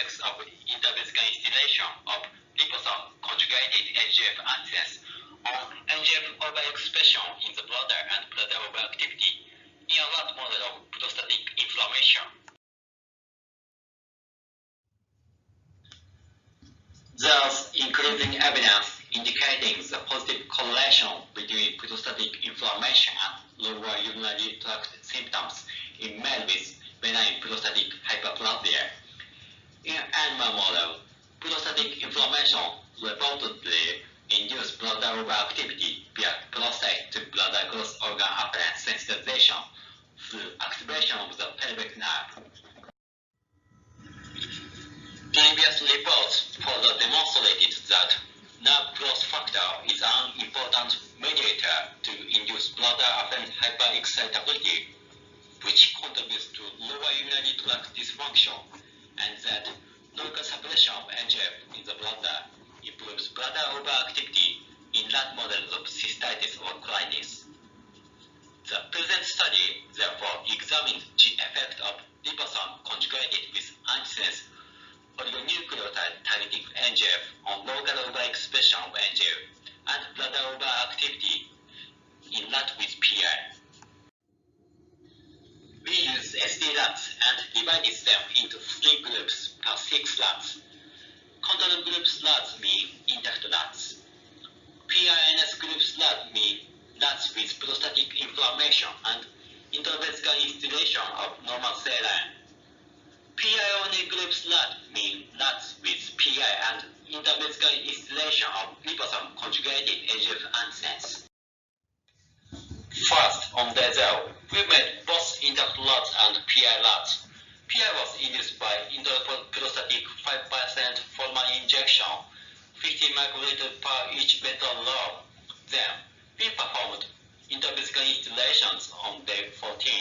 effects of intravesical instillation of liposome-conjugated NGF antisense on NGF overexpression in the bladder and bladder overactivity in a rat model of prostatic inflammation. There's increasing evidence indicating the positive correlation between prostatic inflammation and lower urinary tract symptoms in males with benign prostatic hyperplasia. In an animal model, prostatic inflammation reportedly induced bladder overactivity via prostate-to-bladder cross-organ afferent sensitization through activation of the pelvic nerve. Previous reports further demonstrated that nerve growth factor is an important mediator to induce bladder afferent hyperexcitability, which contributes to lower urinary tract dysfunction, and that local suppression of NGF in the bladder improves bladder overactivity in rat models of cystitis or colitis. The present study therefore examines the effect of liposome conjugated with antisense oligonucleotide targeting NGF on local overexpression of NGF and bladder overactivity in rat with PI. We used SD rats and divided them into 3 groups per 6 rats. Control groups rats mean intact rats. PINS groups rats mean rats with prostatic inflammation and intravesical instillation of normal saline. PI-only groups rats mean rats with PI and intravesical instillation of liposome-conjugated NGF antisense. First, on day 0, we made both intact rats and PI rats. PI was induced by intraprostatic 5% formalin injection, 50 microliters per each ventral lobe. Then, we performed intravesical instillations on day 14.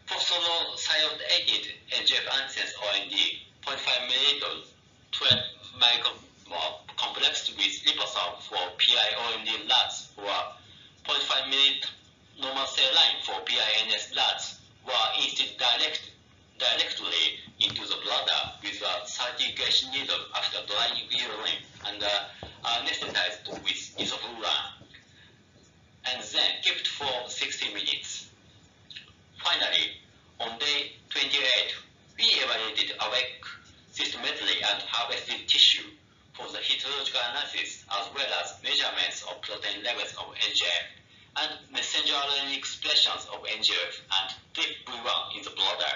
Phosphorothioated NGF antisense OND, 0.5 ml, 12 micromole complexed with liposome for PI-OND rats, or 0.5 ml normal saline for PINS rats, were instilled directly into the bladder with a 30 gauge needle after drying urine and are anesthetized with isofuran, and then kept for 60 minutes. Finally, on day 28, we evaluated awake cystometry and harvested tissue for the histological analysis as well as measurements of protein levels of NGF and messenger RNA expressions of NGF and TRPV1 in the bladder.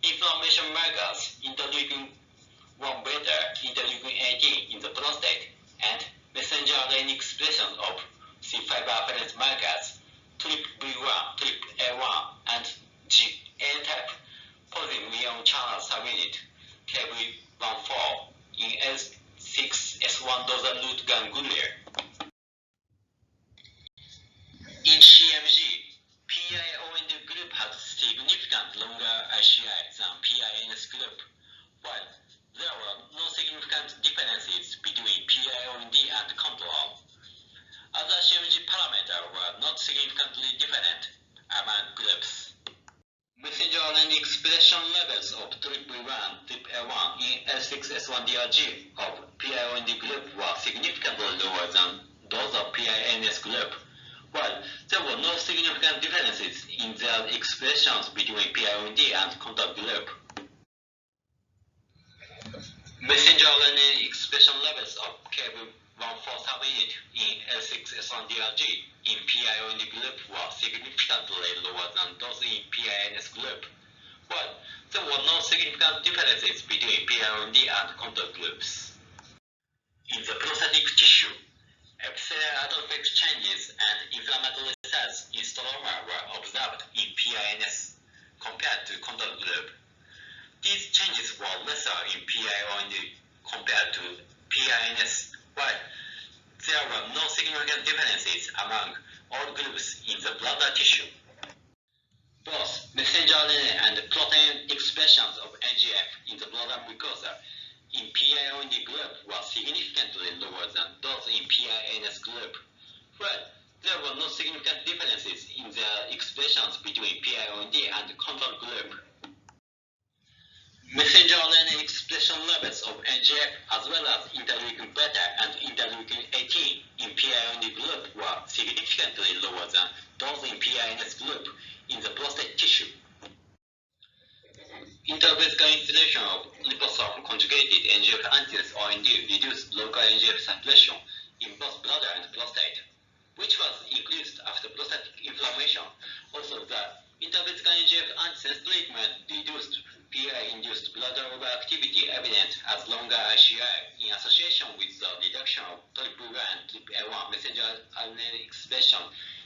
Inflammation markers, interleukin-1 beta, interleukin-18 in the prostate, and messenger RNA expressions of C5 afferent markers, TRPV1, TRPA1, and G-A-type positive ion channel subunit KB14 in L6S1 dorsal root ganglia. In CMG, PI-OND group had significant longer ICI than PINS group, while there were no significant differences between PI-OND and control. Other CMG parameters were not significantly different among groups. Messenger RNA expression levels of TRPV1, TRPA1 in L6S1-DRG of PI-OND group were significantly lower than those of PINS group, while there were no significant differences in their expressions between PI-OND and control group. Messenger RNA expression levels of KB14 subunit in L6S1-DRG in PI-OND group were significantly lower than those in PINS group, while there were no significant differences between PI-OND and control groups. In the prostatic tissue, epithelial atrophic changes and inflammatory cells in stroma were observed in PINS compared to control group. These changes were lesser in PI-OND compared to PINS, while there were no significant differences among all groups in the bladder tissue. Both messenger RNA and protein expressions of NGF in the bladder mucosa in PI-OND group were significantly lower than those in PINS group, while there were no significant differences in their expressions between PI-OND and control group. Messenger RNA expression levels of NGF as well as interleukin beta and interleukin 18 in PI-only group were significantly lower than those in PINS group in the prostate tissue. Intravesical instillation of liposome-conjugated NGF antisense OND reduced local NGF suppression in both bladder and prostate, which was increased after prostatic inflammation. Also, the intravesical NGF antisense treatment reduced PI-induced bladder overactivity evident as longer ICI in association with the reduction of triple and triple-A1 messenger RNA expression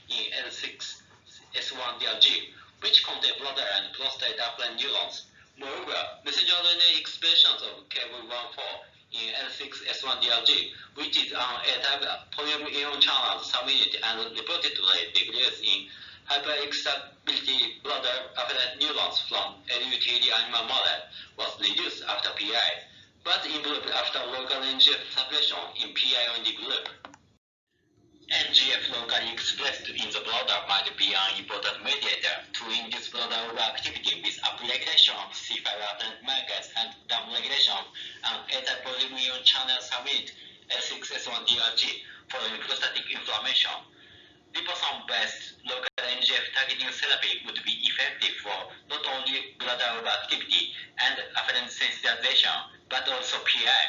in L6S1DRG, which contain bladder and prostate afferent neurons. Moreover, messenger RNA expressions of Kv1.4 in L6S1DRG, which is an A-type polymer-ion channel subunit and reportedly decreased in hyperexcitability bladder afferent neurons from LUTD animal model, was reduced after PI, but improved after local NGF suppression in PI-only group. NGF locally expressed in the bladder might be an important mediator to induce bladder overactivity with upregulation of C5 afferent markers and downregulation of an A-type polymer-ion channel subunit L6S1DRG following prostatic inflammation. Liposome-based local NGF targeting therapy would be effective for not only bladder overactivity and afferent sensitization, but also PI.